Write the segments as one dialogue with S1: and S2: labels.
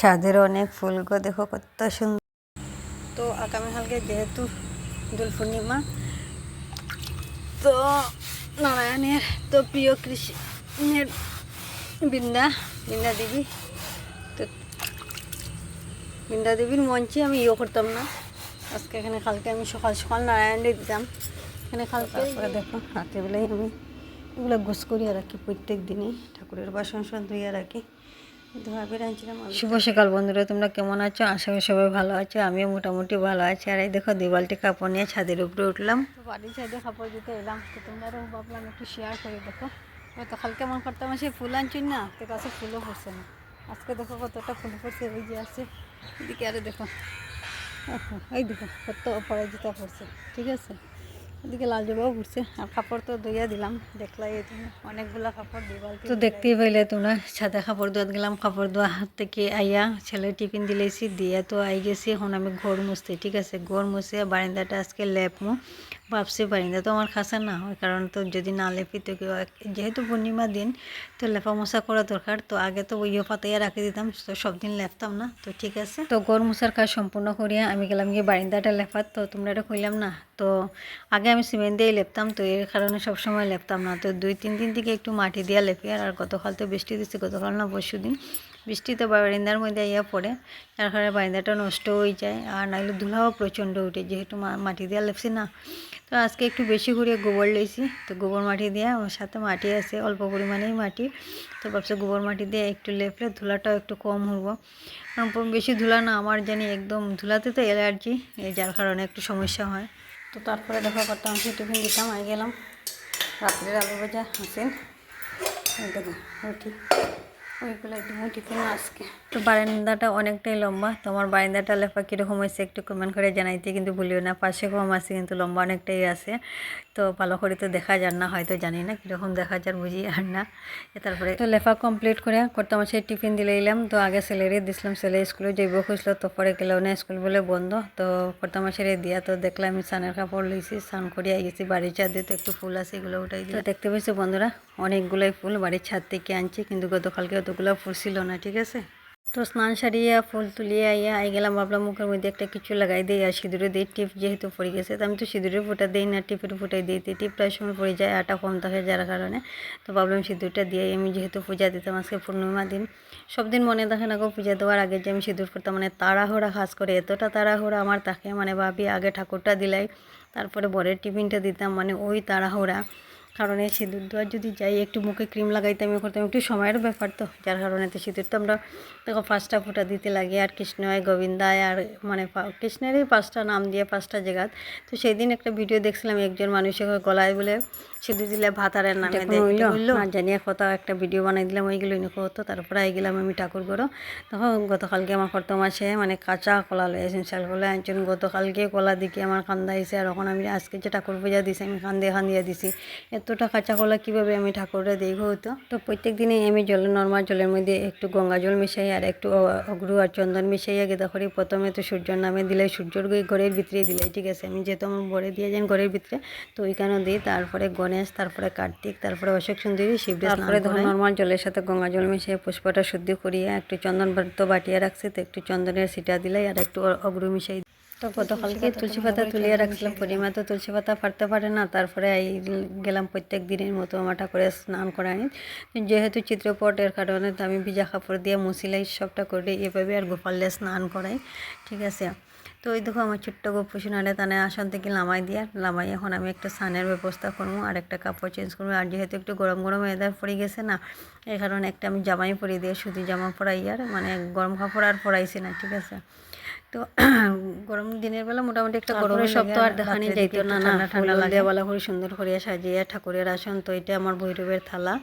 S1: ছাদের অনেক ফুল গো, দেখো কত সুন্দর। তো আগামীকালকে যেহেতু দোল পূর্ণিমা, তো নারায়ণের তো প্রিয় কৃষ্ণের বৃন্দা দেবী, তো বৃন্দা দেবীর মঞ্চে আমি করতাম না আজকে এখানে। কালকে আমি সকাল সকাল নারায়ণে দিতাম এখানে। কালকে দেখো রাত্রেবেলায় আমি এগুলো গোছ করিয়া রাখি, প্রত্যেক দিনই ঠাকুরের বাসন ধুইয়া রাখি। শুভ সকাল বন্ধুরা, তোমরা কেমন আছো? আশা করি সবাই ভালো আছো, আমিও মোটামুটি ভালো আছি। আর এই দেখো 2 বালতি কাপড় নিয়ে ছাদের উপরে উঠলাম। বাড়ির ছাদে কাপড় দিতে এলাম, তো তোমরাও ভাবলাম একটু শেয়ার করে। দেখো তো কালকে মন করতাম সে ফুল আনছি না, তো কাছে ফুলও পড়ছে না। আজকে দেখো কতটা ফুল পড়ছে, ওই যে আছে এদিকে। আরে দেখো এই দেখো কত অপরাজিতা পড়ছে, ঠিক আছে। এদিকে লাল জবাও ঘুরছে। আর কাপড় তো ধুইয়া দিলাম, দেখলাই তুমি অনেকগুলা কাপড় 2 বালতি। তো দেখতেই পাইলে তোমরা, ছাদে কাপড় ধোয়াত গেলাম। কাপড় ধোয়া হাত থেকে আইয়া ছেলে টিফিন দিলেছি, দিয়া তো আই গেছি। এখন আমি ঘর মুছতে, ঠিক আছে। ঘর মুছে বারিন্দাটা আজকে লেপমু ভাবছি। বারিন্দা তো আমার খাসা না হয়, কারণ তো যদি না লেপি তো যেহেতু পূর্ণিমা দিন তো লেপা মোছা করা দরকার। তো আগে তো ওইও পাতাইয়া রাখি দিতাম, তো সব দিন লেপতাম না। তো ঠিক আছে, তো ঘর মুছার কাজ সম্পূর্ণ করিয়া আমি গেলাম গিয়ে বারিন্দাটা লেপাত। তো তোমরা এটা কইলাম না, তো আগে আমি সিমেন্ট দিয়ে লেপতাম, তো এর কারণে সবসময় লেপতাম না। তো 2-3 দিন থেকে একটু মাটি দিয়া লেপি। আর গতকাল তো বৃষ্টি দিচ্ছে, গতকাল না পরশু দিন বৃষ্টিতে বারিন্দার মধ্যে ইয়া পড়ে, যার কারণে বারিন্দাটা নষ্ট হয়ে যায়। আর নাইলে ধুলাও প্রচণ্ড উঠে, যেহেতু মাটি দিয়া লেপছি না। তো আজকে একটু বেশি করে গোবর লইছি, তো গোবর মাটি দিয়ে, ওর সাথে মাটি আছে অল্প পরিমাণেই মাটি। তো ভাবছি গোবর মাটি দিয়ে একটু লেপলে ধুলাটাও একটু কম হইব। কারণ বেশি ধুলা না আমার জানি, একদম ধুলাতে তো অ্যালার্জি, যার কারণে একটু সমস্যা হয়। তো তারপরে দেখা করতাম, সে টিফিন দিতাম, আই গেলাম। রাত্রের আলু ভাজা হাসেন দেখুন রুটি, ওইগুলো একটু টিফিন আজকে। তো বারান্দাটা অনেকটাই লম্বা, তো আমার বারান্দাটা লেপা কীরকম হয়েছে একটু কমেন্ট করে জানাইতে কিন্তু ভুলিও না। পাশে কম আছে কিন্তু লম্বা অনেকটাই আছে। তো ভালো করে তো দেখা যার না, হয়তো জানি না কীরকম দেখা যার, বুঝি আর না। তারপরে তো লেফা কমপ্লিট করে করতাম সেই টিফিন দিলে এলাম। তো আগে ছেলেরে দিছিলাম, ছেলে স্কুলে যাইব খুঁজলো, তো পরে গেলেও না, স্কুল বলে বন্ধ। তো করতাম সেরে দিয়া, তো দেখলাম আমি সানের কাপড় লইছি, স্নান করিয়া গেছি বাড়ির ছাদে। তো একটু ফুল আছে, এগুলো উঠাই দিই। দেখতে পেয়েছি বন্ধুরা, অনেকগুলোই ফুল বাড়ির ছাদ থেকে আনছি, কিন্তু গতকালকে অতগুলো ফুল ছিল না, ঠিক আছে। তো স্নান সারিয়া ফুল তুলিয়া আইয়া আই গেলাম। ভাবলাম মুখের মধ্যে একটা কিছু লাগাই দিই, আর সিঁদুরে দিই। টিপ যেহেতু পড়ে গেছে, তো আমি তো সিঁদুরে ফুটা দিই না, টিপের ফুটাই দিই। টিপ প্রায় সময় পড়ে যায়, আটা কম থাকে যার কারণে। তো ভাবলাম সিঁদুরটা দিয়ে আমি যেহেতু পূজা দিতাম, আজকে পূর্ণিমা দিন, সব দিন মনে থাকে না গো পূজা দেওয়ার আগে যে আমি সিঁদুর করতাম। মানে তাড়াহুড়া, খাস করে এতটা তাড়াহুড়া আমার থাকে, মানে ভাবি আগে ঠাকুরটা দিলাই, তারপরে বরের টিফিনটা দিতাম, মানে ওই তাড়াহুড়া। কারণ এই সিঁদুর দেওয়ার যদি যাই, একটু মুখে ক্রিম লাগাইতে আমি করতাম, একটু সময়ের ব্যাপার, তো যার কারণে তো সিঁদুর তো আমরা দেখো 5টা ফোঁটা দিতে লাগে। আর কৃষ্ণয় গোবিন্দায়, আর মানে কৃষ্ণেরই 5টা নাম দিয়ে 5টা জায়গাত। তো সেই দিন একটা ভিডিও দেখছিলাম, একজন মানুষের গলায় বলে সিঁদুর দিলে ভাতারের নামে হইলো না জানিয়ে কথা একটা ভিডিও বানাই দিলাম, ওইগুলো এনেকো হতো। তারপরে আই গেলাম আমি ঠাকুর ঘরও। তখন গতকালকে আমার করতো মাসে মানে কাঁচা কলা লয়েছেন, শাল কলা আনছেন। গতকালকে কলা দিকে আমার কান্দা হয়েছে, আর এখন আমি আজকে যে ঠাকুর পূজা দিছি আমি খান্দিয়া দিছি। এতটা কাঁচা কলা কীভাবে আমি ঠাকুরে দেখবো? হতো তো প্রত্যেক দিনে আমি নর্মাল জলের মধ্যে একটু গঙ্গা জল মিশাই আর একটু অগ্রু আর চন্দন মিশাইয়া গেদা করি। প্রথমে তো সূর্যর নামে দিলে, সূর্যর ঘরের ভিতরে দিলে, ঠিক আছে। আমি যেহেতু আমার বরে দিয়ে যান ঘরের ভিতরে, তো ওইখানেও দিই। তারপরে গণেশ, তারপরে কার্তিক, তারপরে অশোক সুন্দরী, শিবরে। তারপরে ধরুন নর্মাল জলের সাথে গঙ্গা জল মিশিয়ে পুষ্পটা শুদ্ধ করিয়া একটু চন্দন তো বাটিয়া রাখছে, তো একটু চন্দনের সিটা দিলাই আর একটু অগ্রু মিশাই। তো গতকালকে তুলসী পাতা তুলিয়ে রাখছিলাম, পরিমা তো তুলসী পাতা পারতে পারে না। তারপরে গেলাম প্রত্যেক দিনের মতো আমার ঠাকুরে স্নান করানি, যেহেতু চিত্রপটের কারণে তো আমি ভিজা কাপড় দিয়ে মুছিলাই সবটা করে এভাবে, আর গোপালে স্নান করাই, ঠিক আছে। তো ওই দেখো আমার ছোট্ট গপু শোনালে তানে আসন থেকে নামাই এখন আমি একটা স্নানের ব্যবস্থা করবো আর একটা কাপড় চেঞ্জ করবো। আর যেহেতু একটু গরম গরম ওয়েদার পড়ে গেছে না, এই কারণে একটা আমি জামাই পরিয়ে দিয়ে, শুধু জামা পরাই, আর মানে গরম কাপড় আর পরাইছি না, ঠিক আছে। তো গরম দিনের বেলা মোটামুটি একটা গরমের সব তো আর দেখানি যাইতো না, ঠান্ডা লাগে বেলা করে সুন্দর করিয়া সাজিয়ে ঠাকুরের আসন। তো এটা আমার ভৈরবের থালা,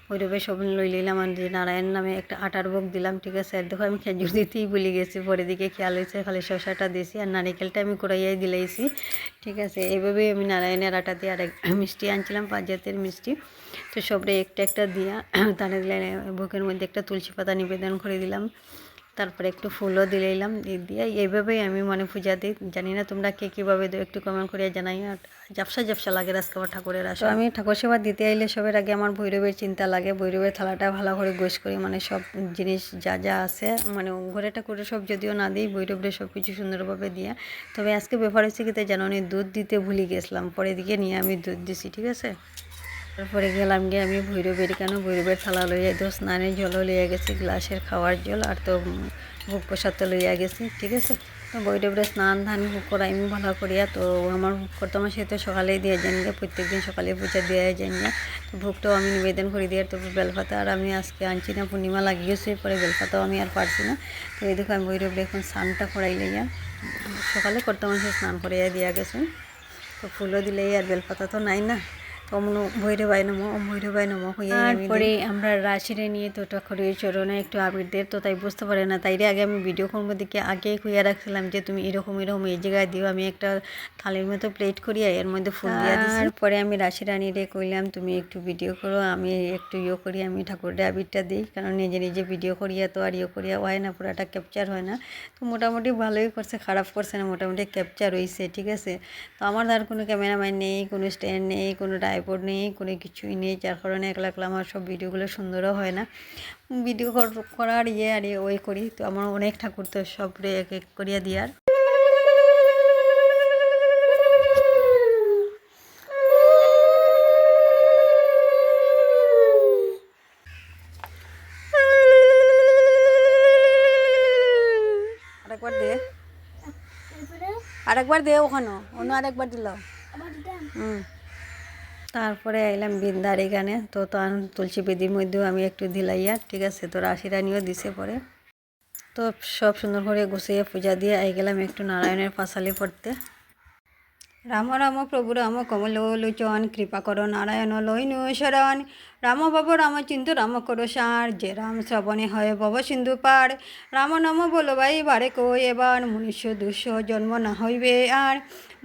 S1: ভৈরবের সব লই নিলাম। আর যে নারায়ণ নামে একটা আটার ভোগ দিলাম, ঠিক আছে। আর দেখো আমি খেজুর দিতেই ভুলে গেছি, পরে দিকে খেয়াল হয়েছে, খালি শসাটা দিয়েছি আর নারিকেলটা আমি কুড়াইয়াই দিলাইছি, ঠিক আছে। এইভাবেই আমি নারায়ণের আটা দিয়ে আর মিষ্টি আনছিলাম, 5 জাতের মিষ্টি। তো সবরে একটা একটা দিয়া তাহলে ভোগের মধ্যে একটা তুলসী পাতা নিবেদন করে দিলাম। তারপরে একটু ফুলও দিলাম, দিয়ে এইভাবেই আমি মানে পূজা দিই। জানি না তোমরা কে কীভাবে দিও, একটু কমেন্ট করে জানাই। আর ঝাপসা ঝাপসা লাগে আজকে আমার ঠাকুরের আসে। আমি ঠাকুর সেবা দিতে আইলে সবার আগে আমার ভৈরবের চিন্তা লাগে। ভৈরবের থালাটা ভালো করে গোছ করি, মানে সব জিনিস যা যা আছে মানে ঘরে ঠাকুরের সব যদিও না দিই, ভৈরবের সব কিছু সুন্দরভাবে দিয়ে। তবে আজকে ব্যাপার হচ্ছে কি জানো নি, দুধ দিতে ভুলে গেছিলাম, পরে দিকে নিয়ে আমি দুধ দিছি, ঠিক আছে। তারপরে গেলাম গিয়ে আমি ভৈরবের ভৈরবের থালা লইয়া তো স্নানের জলও লইয়া গেছি, গ্লাসের খাওয়ার জল, আর তো ভোগ প্রসাদ তো লইয়া গেছি, ঠিক আছে। তো ভৈরবের স্নান ধান করা আমি ভালো করিয়া, তো আমার কর্তমা সে তো সকালেই দিয়ে যান গিয়ে, প্রত্যেক দিন সকালে পূজা দিয়ে যান না। তো ভোগটাও আমি নিবেদন করে দিয়ে, তো বেলপাতা আর আমি আজকে আনছি না, পূর্ণিমা লাগিয়েছে, পরে বেলপাতাও আমি আর পারছি না। তো এই দেখো আমি ভৈরব এখন স্নানটা করাই লইয়া, সকালে কর্তমা সে স্নান করাইয়া দিয়া গেছেন। তো ফুলও দিলেই আর বেলপাতা তো নাই না, তো ভৈরবাই নমো ভৈরবাই নমো হইয়া তারপরে আমরা রাশিরে নিয়ে তো ঠাকুরের চরণে একটু আবির দের, তো তাই বুঝতে পারে না, তাইরে আগে আমি ভিডিও করবো দিকে আগেই খুঁয়া রাখছিলাম যে তুমি এরকম এরকম এই জায়গায় দিও। আমি একটা থালির মতো প্লেট করিয়া এর মধ্যে ফুল দিয়া দিই। তারপরে আমি রাশি রানীরে কইলাম তুমি একটু ভিডিও করো, আমি একটু করি, আমি ঠাকুরের আবিরটা দিই, কারণ নিজে নিজে ভিডিও করিয়া তো আর করিয়া হয় না, পুরাটা ক্যাপচার হয় না। তো মোটামুটি ভালোই করছে, খারাপ করছে না, মোটামুটি ক্যাপচার হয়েছে, ঠিক আছে। তো আমার আর কোনো ক্যামেরাম্যান নেই, কোনো স্ট্যান্ড নেই, কোনো ট্রাইপড নেই, কোনো কিছুই নেই, যার কারণে একলা একলা আমার সব ভিডিওগুলো সুন্দরও হয় না। ভিডিও করার আর ওই করি, তো আমার অনেক ঠাকুর তো সব এক এক করিয়া দিয়ার। আরেকবার দে, আরেকবার দে, ওখানে অন্য আরেকবার দিলাম। তারপরে আইলাম বৃন্দার এখানে, তো তুলসী বেদির মধ্যেও আমি একটু দিলাইয়া, ঠিক আছে। তো রাশি রানীও দিছে পরে, তো সব সুন্দর করে গুছিয়ে পূজা দিয়ে আই গেলাম একটু নারায়ণের পাঁচালি পড়তে। রাম রাম প্রভু রাম কমল লোচন, কৃপা করো নারায়ণ লইনু শরণ। রাম বাবু রামচিন্তু রাম করো সার, যে রাম শ্রবণে হয় ভব সিন্ধু পার। রাম নাম বলো ভাই বারে কই এবার, মনুষ্য দুঃস্য জন্ম না হইবে আর।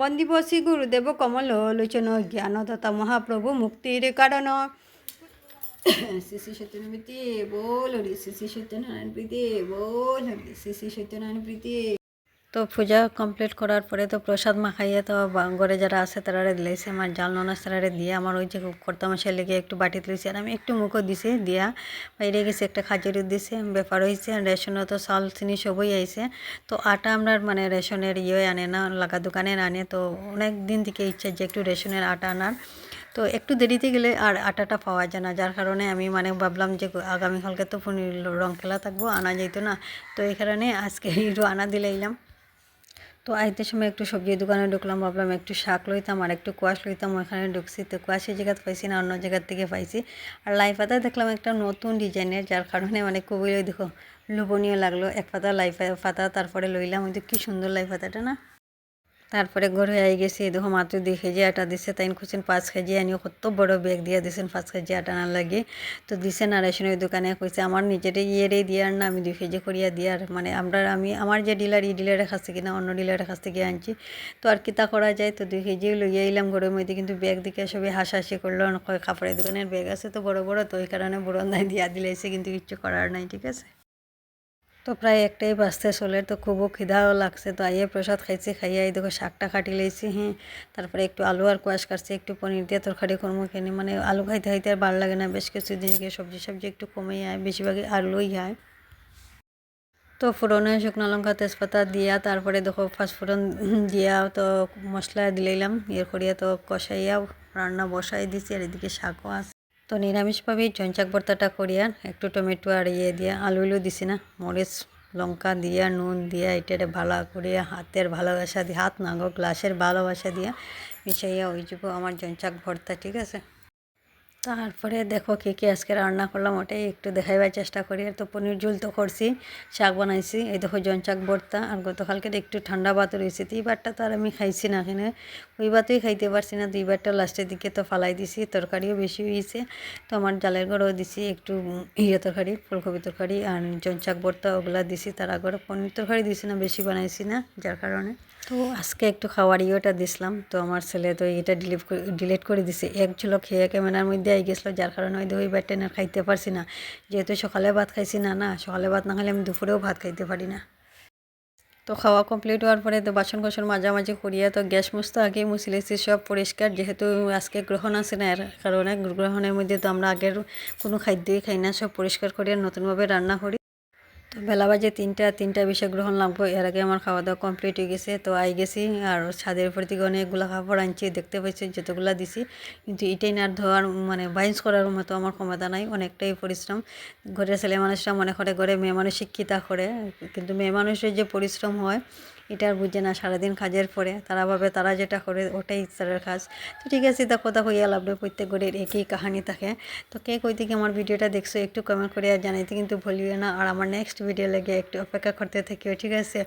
S1: বন্দিব শ্রী গুরুদেব কমল লোচন, জ্ঞানদাতা মহাপ্রভু মুক্তির কারণ। শ্রী শ্রী সত্যনারায়ণ প্রীতি বল হরি, শ্রী শ্রী সত্যনারায়ণ প্রীতি বল হরি, শ্রী শ্রী সত্যনারায়ণ প্রীতি। তো পূজা কমপ্লিট করার পরে তো প্রসাদ মাখাইয়ে তো ঘরে যারা আছে তারা দিলাইছে, আমার জাল ননাস তারা দিয়ে, আমার ওই যে কর্তামশাই লেগে একটু বাটিতে লইছে, আর আমি একটু মুখও দিছি দিয়া বাইরে গেছে, একটা খাজুরি দিছে, ব্যাপার হয়েছে। রেশনও তো চাল চিনি সবই আইছে। তো আটা আমরা মানে রেশনের আনে না, লাগা দোকানে আনে, তো অনেক দিন থেকে ইচ্ছা যে একটু রেশনের আটা আনার। তো একটু দেরিতে গেলে আর আটাটা পাওয়া যায় না, যার কারণে আমি মানে ভাবলাম যে আগামীকালকে তো রং খেলা থাকবো, আনা যাইতো না, তো এই কারণে আজকে একটু আনা দিলাইলাম। তো আইতে সময় একটু সবজির দোকানে ঢুকলাম, ভাবলাম একটু শাক লইতাম আর একটু কোয়াশ লইতাম, ওখানে ঢুকছি। তো কোয়াশ এই জায়গাতে পাইছি না, অন্য জায়গার থেকে পাইছি। আর লাই পাতা দেখলাম একটা নতুন ডিজাইনের, যার কারণে মানে খুবই দেখো লোভনীয় লাগলো। এক পাতা লাই পাতা তারপরে লইলাম, ওই তো কী সুন্দর লাই পাতাটা না। তারপরে ঘরে আই গেছি, দেখো মাত্র 2 কেজি আটা দিছে, তাই খুঁজছেন 5 কেজি আনিও, কত বড় ব্যাগ দিয়ে দিয়েছেন 5 কেজি আটা না লাগে। তো দিছেন আর রেশনের দোকানে কইছে আমার নিজের দিয়ার না, আমি 2 কেজি করিয়া দিয়ার, মানে আমি আমার যে ডিলার এই ডিলারের কাছ থেকে না, অন্য ডিলারের কাছ থেকে আনছি। তো আর কিতা করা যায়, তো 2 কেজি লইয়া এলাম ঘরের মধ্যে, কিন্তু ব্যাগ দিকে সবাই হাসাহাসি করলো, কাপড়ের দোকানের ব্যাগ আছে তো বড় বড়, তো ওই কারণে বরন্দায় দিয়া দিলাইছে, কিন্তু কিচ্ছু করার নাই, ঠিক আছে। তো প্রায় একটাই বাজতে চলে, তো খুবও খিদাও লাগছে, তো আইয়ে প্রসাদ খাইছি, খাইয়ে এই দেখো শাকটা কাটি লাইছি, হ্যাঁ। তারপরে একটু আলু আর কোয়াশ কাটছি, একটু পনির দিয়ে তরকারি করবো কেন, মানে আলু খাইতে খাইতে আর ভালো লাগে না, বেশ কিছু দিনকে সবজি একটু কমেই আয়, বেশিরভাগই আলুই হয়। তো ফোড়নে শুকনো লঙ্কা তেজপাতা দিয়া, তারপরে দেখো পাঁচফোড়ন দিয়া, তো মশলা দিলাইলাম করিয়া, তো কষাইয়া রান্না বসাই দিছি, আর এদিকে শাকও আছে। তো নিরামিষভাবেই চঞ্চাক ভর্তাটা করিয়া একটু টমেটো আর দিয়া, আলু দিছি না, মরিচ লঙ্কা দিয়া নুন দিয়া এটা ভালো করিয়া হাতের ভালোবাসা দিয়ে, হাত না গো গ্লাসের ভালোবাসা দিয়া মিশাইয়া ওই যাব আমার চঞ্চাক ভর্তা, ঠিক আছে। তারপরে দেখো কী আজকে রান্না করলাম ওটাই একটু দেখাইবার চেষ্টা করি। আর তো পনির ঝোল তো করছি, শাক বানাইছি, এই দেখো জঞ্চাক ভর্তা, আর গতকালকে একটু ঠান্ডা ভাত রয়েছে, তো এইবারটা তো আর আমি খাইছি না, এখানে ওই ভাতই খাইতে পারছি না, তো এইবারটা লাস্টের দিকে তো ফালাই দিছি, তরকারিও বেশি হয়েছে। তো আমার জালের ঘরেও দিছি একটু তরকারি, ফুলকপি তরকারি আর জঞ্চাক ভর্তা ওগুলা দিছি, তার আগরে পনির তরকারি দিছি না, বেশি বানাইছি না, যার কারণে। তো আজকে একটু খাওয়ার দিছিলাম, তো আমার ছেলে তো এটা ডিলিট করে দিছে, এক ঝুলো খেয়ে ক্যামেরার মধ্যে আই গেছিলো, যার কারণে ওই ভাতটা আর খাইতে পারছি না। যেহেতু সকালে ভাত খাইছি না, সকালে ভাত না খেলে আমি দুপুরেও ভাত খাইতে পারি না। তো খাওয়া কমপ্লিট হওয়ার পরে তো বাসন কোসন মাঝামাঝি করিয়া তো গ্যাস মুছতে আগেই মুছি লেছি সব পরিষ্কার, যেহেতু আজকে গ্রহণ আছে না, এর কারণে গ্রহণের মধ্যে তো আমরা আগের কোনো খাদ্যই খাই না, সব পরিষ্কার করিয়া নতুনভাবে রান্না করি। তো বেলা বাজে 3টা বিষয় গ্রহণ লাগবো, এর আগে আমার খাওয়া দাওয়া কমপ্লিট হয়ে গেছে। তো আই গেছি আর ছাদের উপর থেকে অনেকগুলো কাপড় আনছি, দেখতে পাচ্ছি যতগুলো দিছি, কিন্তু এটাই না আর ধোয়ার মানে বাইন্স করার মতো আমার ক্ষমতা নাই, অনেকটাই পরিশ্রম। ঘরের ছেলে মানুষরা মনে করে ঘরে মেয়ে মানুষ শিক্ষিতা করে, কিন্তু মেয়ে মানুষের যে পরিশ্রম হয় এটা আর বুঝে না। সারাদিন কাজের পরে তারা ভাবে তারা যেটা করে ওটাই তাদের কাজ। তো ঠিক আছে, তা কথা কইয়া লাভ নেই, প্রত্যেক ঘরের একই কাহানি থাকে। তো কে কই থেকে আমার ভিডিওটা দেখছো একটু কমেন্ট করে জানাইতে কিন্তু ভুলিও না, আর আমার নেক্সট ভিডিও লাগে একটু অপেক্ষা করতে থাকিও, ঠিক আছে?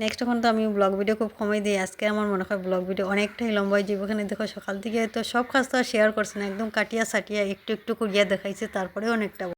S1: নেক্সট এখন তো আমি ব্লগ ভিডিও খুব কমই দিই, আজকে আমার মনে হয় ব্লগ ভিডিও অনেকটাই লম্বা হয়ে যাবে। ওখানে দেখো সকাল থেকে তো সব কাজ তো আর শেয়ার করছে না, একদম কাটিয়া সাটিয়া একটু একটু করিয়া দেখাইছে, তারপরে অনেকটা